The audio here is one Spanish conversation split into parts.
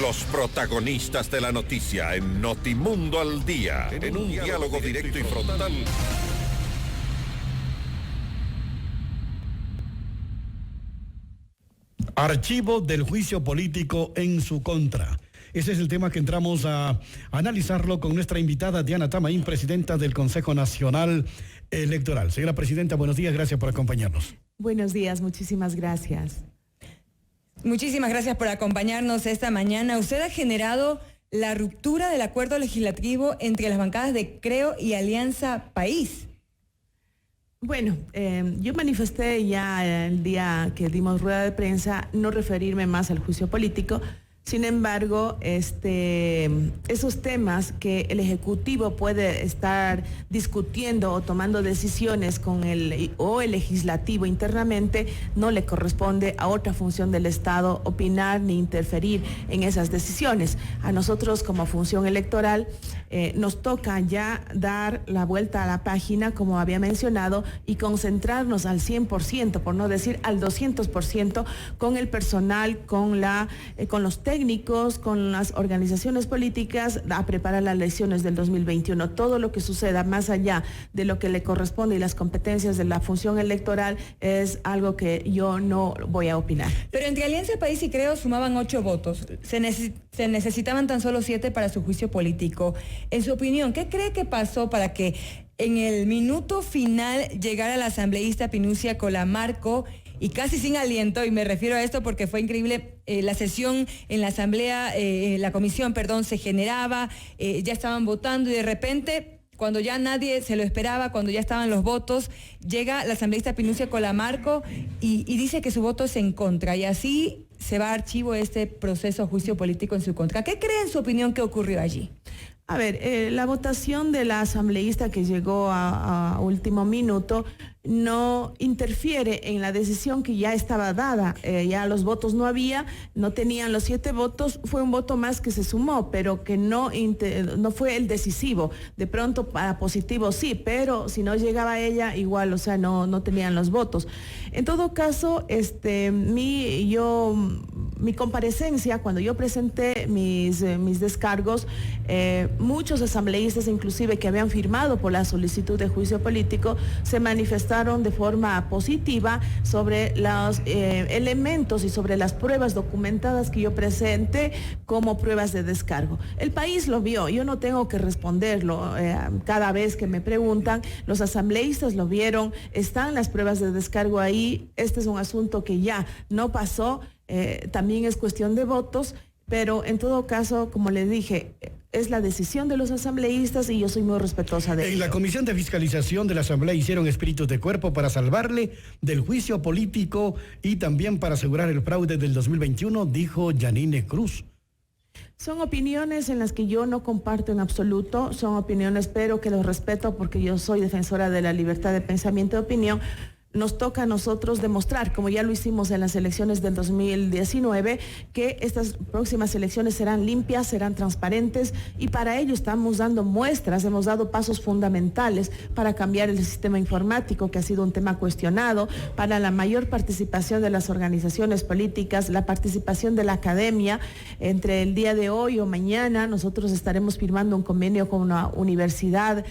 Los protagonistas de la noticia en Notimundo al Día, en un diálogo directo y frontal. Archivo del juicio político en su contra. Ese es el tema que entramos a analizarlo con nuestra invitada Diana Tamaín, presidenta del Consejo Nacional Electoral. Señora presidenta, buenos días, gracias por acompañarnos. Buenos días, muchísimas gracias. Muchísimas gracias por acompañarnos esta mañana. Usted ha generado la ruptura del acuerdo legislativo entre las bancadas de Creo y Alianza País. Bueno, yo manifesté ya el día que dimos rueda de prensa no referirme más al juicio político. Sin embargo, esos temas que el Ejecutivo puede estar discutiendo o tomando decisiones con el Legislativo internamente, no le corresponde a otra función del Estado opinar ni interferir en esas decisiones. A nosotros como función electoral nos toca ya dar la vuelta a la página, como había mencionado, y concentrarnos al 100%, por no decir al 200%, con el personal, con los técnicos, con las organizaciones políticas, a preparar las elecciones del 2021. Todo lo que suceda más allá de lo que le corresponde y las competencias de la función electoral es algo que yo no voy a opinar. Pero entre Alianza País y Creo sumaban 8 votos. Se necesitaban tan solo 7 para su juicio político. En su opinión, ¿qué cree que pasó para que en el minuto final llegara la asambleísta Pinucia Colamarco y casi sin aliento? Y me refiero a esto porque fue increíble, la sesión en la asamblea, la comisión, se generaba, ya estaban votando y de repente, cuando ya nadie se lo esperaba, cuando ya estaban los votos, llega la asambleísta Pinucia Colamarco y dice que su voto es en contra, y así se va a archivo este proceso juicio político en su contra. ¿Qué cree en su opinión que ocurrió allí? A ver, la votación de la asambleísta que llegó a último minuto no interfiere en la decisión que ya estaba dada. Ya los votos no había, no tenían los 7 votos, fue un voto más que se sumó, pero que no fue el decisivo. De pronto para positivo sí, pero si no llegaba ella, igual, o sea, no tenían los votos. En todo caso, mi comparecencia, cuando yo presenté mis descargos, muchos asambleístas, inclusive que habían firmado por la solicitud de juicio político, se manifestaron de forma positiva sobre los elementos y sobre las pruebas documentadas que yo presenté como pruebas de descargo. El país lo vio, yo no tengo que responderlo. Cada vez que me preguntan, los asambleístas lo vieron, están las pruebas de descargo ahí. Este es un asunto que ya no pasó, también es cuestión de votos, pero en todo caso, como le dije, es la decisión de los asambleístas y yo soy muy respetuosa de ello. En la Comisión de Fiscalización de la Asamblea hicieron espíritus de cuerpo para salvarle del juicio político y también para asegurar el fraude del 2021, dijo Yanine Cruz. Son opiniones en las que yo no comparto en absoluto, son opiniones, pero que los respeto porque yo soy defensora de la libertad de pensamiento y de opinión. Nos toca a nosotros demostrar, como ya lo hicimos en las elecciones del 2019, que estas próximas elecciones serán limpias, serán transparentes, y para ello estamos dando muestras, hemos dado pasos fundamentales para cambiar el sistema informático, que ha sido un tema cuestionado, para la mayor participación de las organizaciones políticas, la participación de la academia. Entre el día de hoy o mañana nosotros estaremos firmando un convenio con una universidad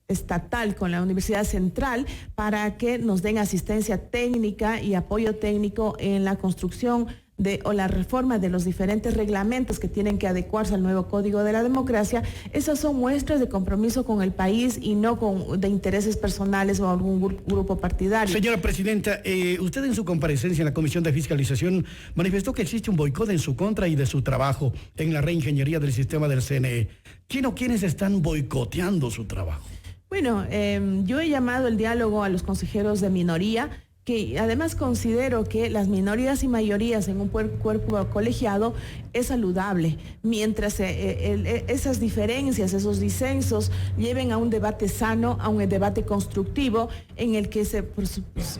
estatal, con la Universidad Central, para que nos den asistencia técnica y apoyo técnico en la construcción o la reforma de los diferentes reglamentos que tienen que adecuarse al nuevo Código de la Democracia. Esas son muestras de compromiso con el país y no de intereses personales o algún grupo partidario. Señora presidenta, usted en su comparecencia en la Comisión de Fiscalización manifestó que existe un boicot en su contra y de su trabajo en la reingeniería del sistema del CNE. ¿Quién o quiénes están boicoteando su trabajo? Bueno, yo he llamado el diálogo a los consejeros de minoría, que además considero que las minorías y mayorías en un cuerpo colegiado es saludable, mientras esas diferencias, esos disensos lleven a un debate sano, a un debate constructivo en el que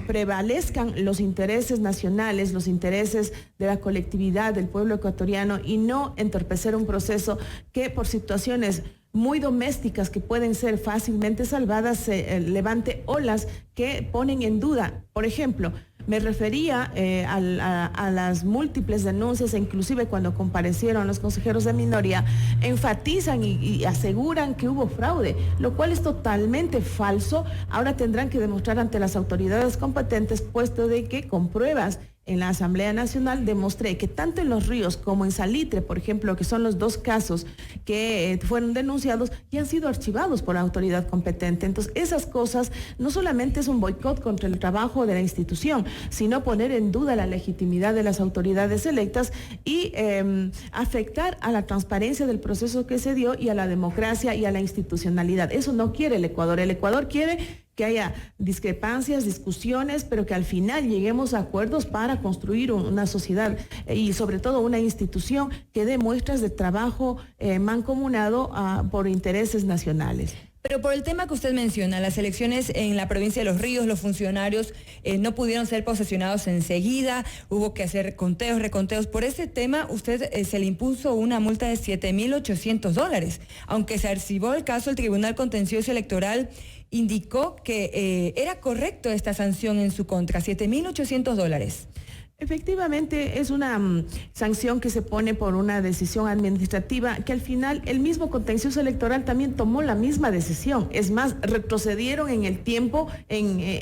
prevalezcan los intereses nacionales, los intereses de la colectividad, del pueblo ecuatoriano, y no entorpecer un proceso que por situaciones muy domésticas que pueden ser fácilmente salvadas, se levante olas que ponen en duda. Por ejemplo, me refería a las múltiples denuncias, e inclusive cuando comparecieron los consejeros de minoría, enfatizan y aseguran que hubo fraude, lo cual es totalmente falso. Ahora tendrán que demostrar ante las autoridades competentes, puesto de que con pruebas en la Asamblea Nacional demostré que tanto en Los Ríos como en Salitre, por ejemplo, que son los dos casos que fueron denunciados y han sido archivados por la autoridad competente. Entonces, esas cosas no solamente es un boicot contra el trabajo de la institución, sino poner en duda la legitimidad de las autoridades electas y afectar a la transparencia del proceso que se dio y a la democracia y a la institucionalidad. Eso no quiere el Ecuador. El Ecuador quiere que haya discrepancias, discusiones, pero que al final lleguemos a acuerdos para construir una sociedad y sobre todo una institución que dé muestras de trabajo mancomunado por intereses nacionales. Pero por el tema que usted menciona, las elecciones en la provincia de Los Ríos, los funcionarios no pudieron ser posesionados enseguida, hubo que hacer conteos, reconteos. Por ese tema, usted se le impuso una multa de $7,800. Aunque se archivó el caso, el Tribunal Contencioso Electoral indicó que era correcto esta sanción en su contra, $7,800. Efectivamente, es una sanción que se pone por una decisión administrativa que al final el mismo contencioso electoral también tomó la misma decisión. Es más, retrocedieron en el tiempo,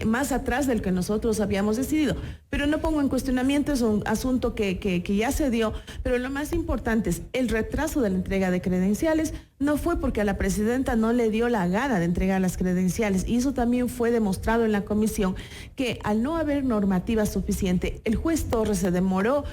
más atrás del que nosotros habíamos decidido. Pero no pongo en cuestionamiento, es un asunto que ya se dio, pero lo más importante es el retraso de la entrega de credenciales. No fue porque a la presidenta no le dio la gana de entregar las credenciales, y eso también fue demostrado en la comisión, que al no haber normativa suficiente, el juez Torres se demoró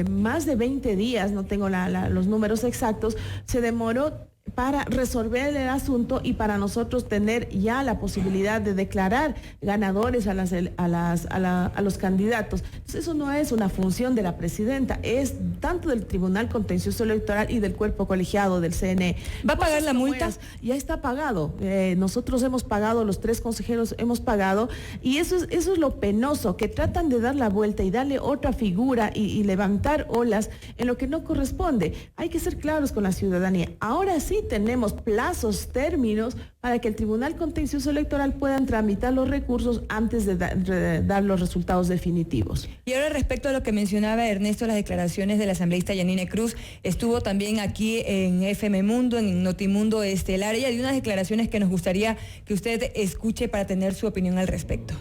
más de 20 días, no tengo los números exactos, se demoró para resolver el asunto y para nosotros tener ya la posibilidad de declarar ganadores a los candidatos. Entonces, eso no es una función de la presidenta, es tanto del Tribunal Contencioso Electoral y del cuerpo colegiado del CNE. ¿Va a pagar la multa? Ya está pagado. Nosotros hemos pagado, los 3 consejeros hemos pagado, y eso es lo penoso, que tratan de dar la vuelta y darle otra figura y levantar olas en lo que no corresponde. Hay que ser claros con la ciudadanía. Ahora sí tenemos plazos, términos, para que el Tribunal Contencioso Electoral puedan tramitar los recursos antes de dar los resultados definitivos. Y ahora, respecto a lo que mencionaba Ernesto, las declaraciones de la asambleísta Yanine Cruz, estuvo también aquí en FM Mundo, en Notimundo Estelar. Ella dio unas declaraciones que nos gustaría que usted escuche para tener su opinión al respecto.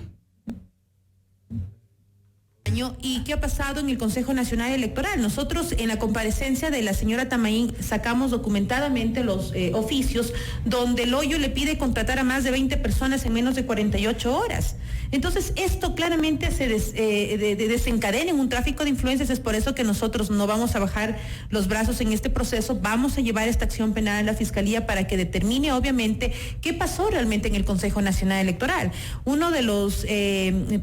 ¿Y qué ha pasado en el Consejo Nacional Electoral? Nosotros en la comparecencia de la señora Tamaín sacamos documentadamente los oficios donde el hoyo le pide contratar a más de 20 personas en menos de 48 horas. Entonces, esto claramente se desencadena en un tráfico de influencias. Es por eso que nosotros no vamos a bajar los brazos en este proceso. Vamos a llevar esta acción penal a la Fiscalía para que determine, obviamente, qué pasó realmente en el Consejo Nacional Electoral. Uno de los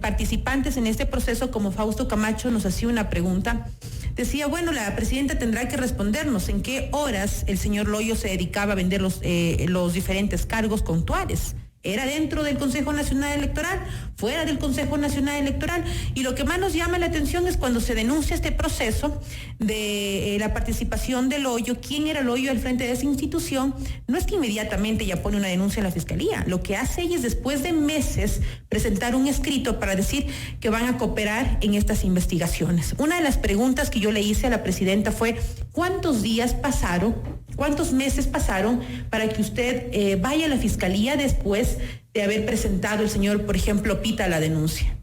participantes en este proceso, como Fausto Camacho, nos hacía una pregunta. Decía, bueno, la presidenta tendrá que respondernos en qué horas el señor Loyo se dedicaba a vender los diferentes cargos contuales. ¿Era dentro del Consejo Nacional Electoral? ¿Fuera del Consejo Nacional Electoral? Y lo que más nos llama la atención es cuando se denuncia este proceso de la participación del Loyo. ¿Quién era el Loyo al frente de esa institución? No es que inmediatamente ya pone una denuncia a la Fiscalía. Lo que hace ella es, después de meses, presentar un escrito para decir que van a cooperar en estas investigaciones. Una de las preguntas que yo le hice a la presidenta fue, ¿cuántos días pasaron? ¿Cuántos meses pasaron para que usted vaya a la Fiscalía después de haber presentado el señor, por ejemplo, Pita, la denuncia?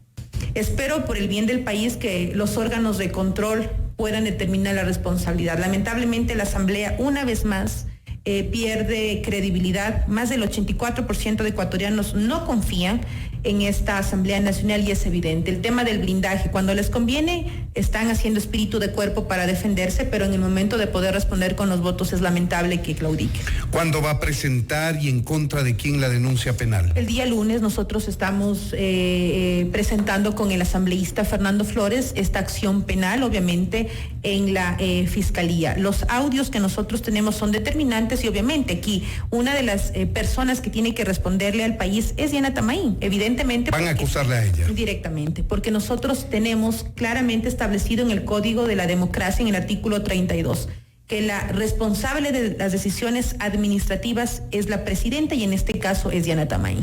Espero, por el bien del país, que los órganos de control puedan determinar la responsabilidad. Lamentablemente, la Asamblea, una vez más, pierde credibilidad. Más del 84% de ecuatorianos no confían en esta Asamblea Nacional y es evidente. El tema del blindaje, cuando les conviene, están haciendo espíritu de cuerpo para defenderse, pero en el momento de poder responder con los votos es lamentable que claudiquen. ¿Cuándo va a presentar y en contra de quién la denuncia penal? El día lunes nosotros estamos presentando con el asambleísta Fernando Flores esta acción penal, obviamente, en la Fiscalía. Los audios que nosotros tenemos son determinantes y obviamente aquí una de las personas que tiene que responderle al país es Diana Tamaín, evidentemente. Van a acusarle a ella. Directamente, porque nosotros tenemos claramente establecido en el Código de la Democracia, en el artículo 32, que la responsable de las decisiones administrativas es la presidenta y en este caso es Diana Tamain.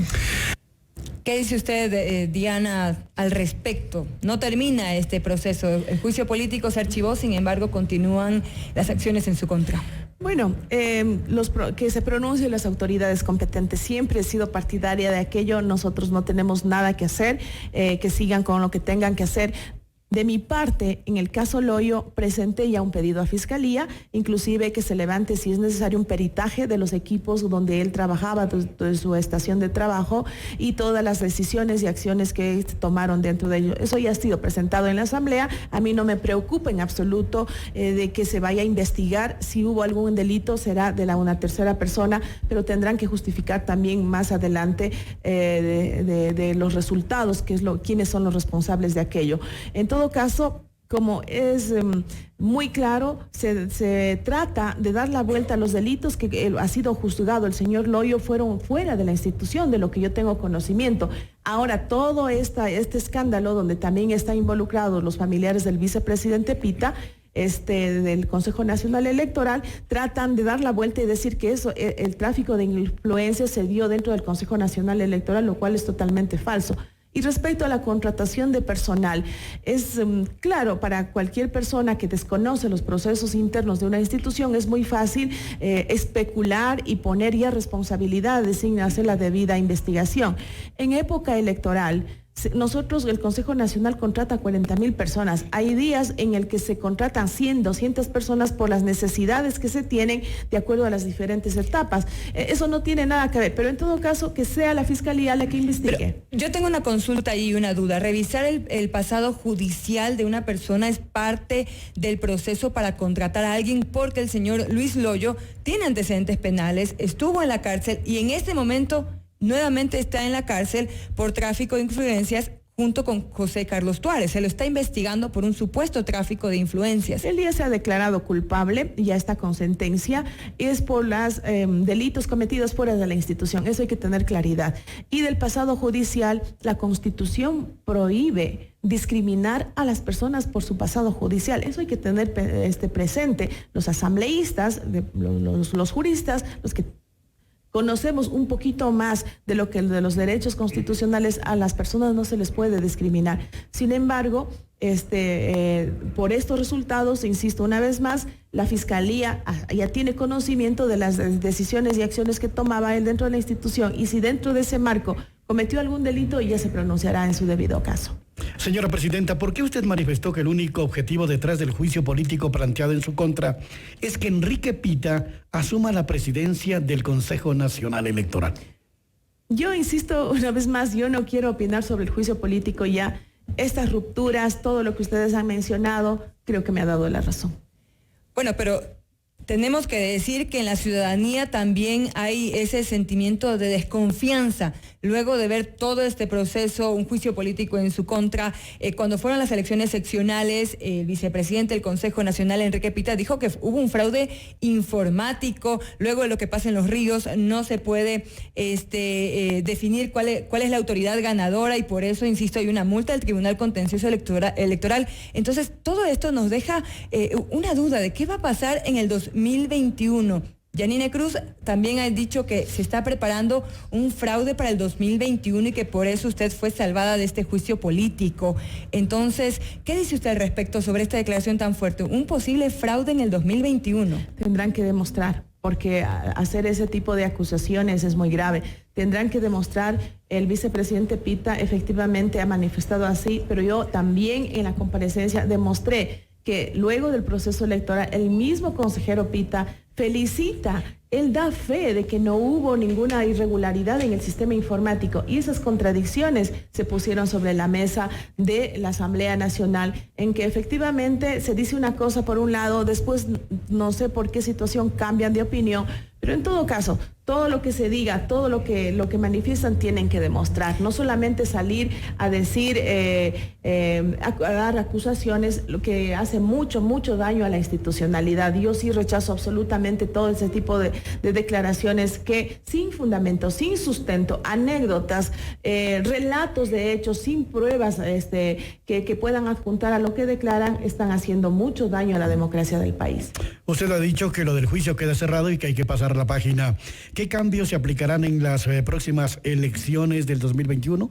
¿Qué dice usted, Diana, al respecto? No termina este proceso. El juicio político se archivó, sin embargo, continúan las acciones en su contra. Bueno, que se pronuncien las autoridades competentes. Siempre he sido partidaria de aquello. Nosotros no tenemos nada que hacer, que sigan con lo que tengan que hacer. De mi parte, en el caso Loyo, presenté ya un pedido a Fiscalía, inclusive que se levante, si es necesario, un peritaje de los equipos donde él trabajaba, de su estación de trabajo, y todas las decisiones y acciones que tomaron dentro de ello. Eso ya ha sido presentado en la Asamblea. A mí no me preocupa en absoluto de que se vaya a investigar. Si hubo algún delito, será de una tercera persona, pero tendrán que justificar también más adelante de los resultados, quiénes son los responsables de aquello. En todo caso, como es muy claro, se trata de dar la vuelta a los delitos que ha sido juzgado el señor Loyo fueron fuera de la institución, de lo que yo tengo conocimiento. Ahora, todo este escándalo, donde también están involucrados los familiares del vicepresidente Pita, del Consejo Nacional Electoral, tratan de dar la vuelta y decir que el tráfico de influencias se dio dentro del Consejo Nacional Electoral, lo cual es totalmente falso. Y respecto a la contratación de personal, es claro, para cualquier persona que desconoce los procesos internos de una institución, es muy fácil especular y poner ya responsabilidades sin hacer la debida investigación. En época electoral, nosotros, el Consejo Nacional contrata 40,000 personas. Hay días en el que se contratan 100, 200 personas por las necesidades que se tienen de acuerdo a las diferentes etapas. Eso no tiene nada que ver, pero en todo caso que sea la Fiscalía la que investigue. Pero yo tengo una consulta y una duda. Revisar el pasado judicial de una persona es parte del proceso para contratar a alguien, porque el señor Luis Loyo tiene antecedentes penales, estuvo en la cárcel y en este momento nuevamente está en la cárcel por tráfico de influencias junto con José Carlos Tuárez. Se lo está investigando por un supuesto tráfico de influencias. Él ya se ha declarado culpable, ya está con sentencia, es por los delitos cometidos fuera de la institución. Eso hay que tener claridad. Y del pasado judicial, la Constitución prohíbe discriminar a las personas por su pasado judicial. Eso hay que tener presente. Los asambleístas, los juristas, los que conocemos un poquito más de lo que de los derechos constitucionales, a las personas no se les puede discriminar. Sin embargo, por estos resultados, insisto una vez más, la Fiscalía ya tiene conocimiento de las decisiones y acciones que tomaba él dentro de la institución, y si dentro de ese marco cometió algún delito, ya se pronunciará en su debido caso. Señora Presidenta, ¿por qué usted manifestó que el único objetivo detrás del juicio político planteado en su contra es que Enrique Pita asuma la presidencia del Consejo Nacional Electoral? Yo insisto una vez más, yo no quiero opinar sobre el juicio político ya. Estas rupturas, todo lo que ustedes han mencionado, creo que me ha dado la razón. Bueno, pero tenemos que decir que en la ciudadanía también hay ese sentimiento de desconfianza luego de ver todo este proceso, un juicio político en su contra. Cuando fueron las elecciones seccionales, el vicepresidente del Consejo Nacional, Enrique Pita, dijo que hubo un fraude informático. Luego de lo que pasa en Los Ríos, no se puede definir cuál es la autoridad ganadora, y por eso, insisto, hay una multa del Tribunal Contencioso Electoral. Entonces, todo esto nos deja una duda de qué va a pasar en el 2021. Yanine Cruz también ha dicho que se está preparando un fraude para el 2021 y que por eso usted fue salvada de este juicio político. Entonces, ¿qué dice usted al respecto sobre esta declaración tan fuerte? Un posible fraude en el 2021. Tendrán que demostrar, porque hacer ese tipo de acusaciones es muy grave. Tendrán que demostrar. El vicepresidente Pita efectivamente ha manifestado así, pero yo también en la comparecencia demostré que luego del proceso electoral, el mismo consejero Pita felicita, él da fe de que no hubo ninguna irregularidad en el sistema informático, y esas contradicciones se pusieron sobre la mesa de la Asamblea Nacional, en que efectivamente se dice una cosa por un lado, después no sé por qué situación cambian de opinión, pero en todo caso, todo lo que se diga, todo lo que manifiestan tienen que demostrar, no solamente salir a decir, a dar acusaciones, lo que hace mucho daño a la institucionalidad. Yo sí rechazo absolutamente todo ese tipo de declaraciones que sin fundamento, sin sustento, anécdotas, relatos de hechos, sin pruebas que puedan adjuntar a lo que declaran, están haciendo mucho daño a la democracia del país. Usted ha dicho que lo del juicio queda cerrado y que hay que pasar la página. ¿Qué cambios se aplicarán en las próximas elecciones del 2021?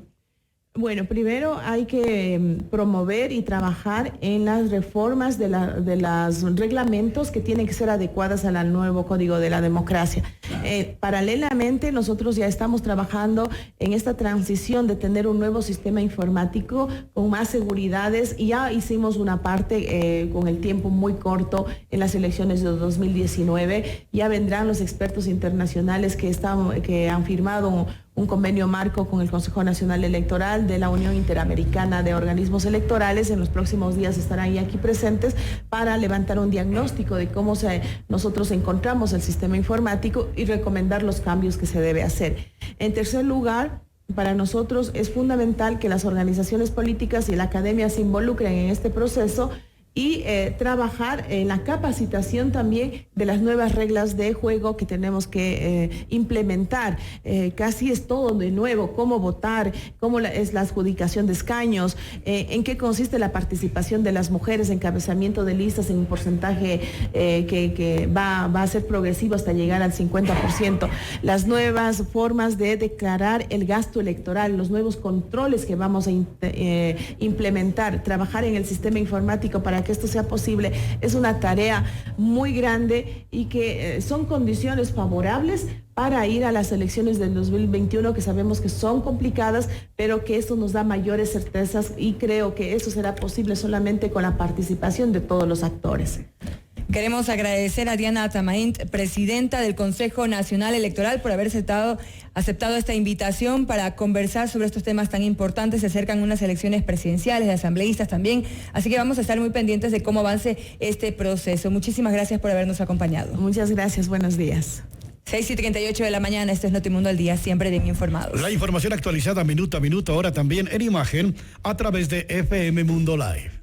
Bueno, primero hay que promover y trabajar en las reformas de los reglamentos que tienen que ser adecuadas al nuevo Código de la Democracia. Paralelamente, nosotros ya estamos trabajando en esta transición de tener un nuevo sistema informático con más seguridades, y ya hicimos una parte con el tiempo muy corto en las elecciones de 2019. Ya vendrán los expertos internacionales que han firmado un convenio marco con el Consejo Nacional Electoral de la Unión Interamericana de Organismos Electorales. En los próximos días estarán ya aquí presentes para levantar un diagnóstico de cómo nosotros encontramos el sistema informático y recomendar los cambios que se debe hacer. En tercer lugar, para nosotros es fundamental que las organizaciones políticas y la academia se involucren en este proceso y trabajar en la capacitación también de las nuevas reglas de juego que tenemos que implementar. Casi es todo de nuevo: cómo votar, cómo es la adjudicación de escaños, en qué consiste la participación de las mujeres, encabezamiento de listas en un porcentaje que va a ser progresivo hasta llegar al 50%, las nuevas formas de declarar el gasto electoral, los nuevos controles que vamos a implementar, trabajar en el sistema informático para que esto sea posible. Es una tarea muy grande y que son condiciones favorables para ir a las elecciones del 2021, que sabemos que son complicadas, pero que esto nos da mayores certezas, y creo que eso será posible solamente con la participación de todos los actores. Queremos agradecer a Diana Atamaín, presidenta del Consejo Nacional Electoral, por haber aceptado esta invitación para conversar sobre estos temas tan importantes. Se acercan unas elecciones presidenciales, de asambleístas también, así que vamos a estar muy pendientes de cómo avance este proceso. Muchísimas gracias por habernos acompañado. Muchas gracias, buenos días. 6:38 de la mañana, esto es Notimundo al Día, siempre bien informados. La información actualizada minuto a minuto, ahora también en imagen a través de FM Mundo Live.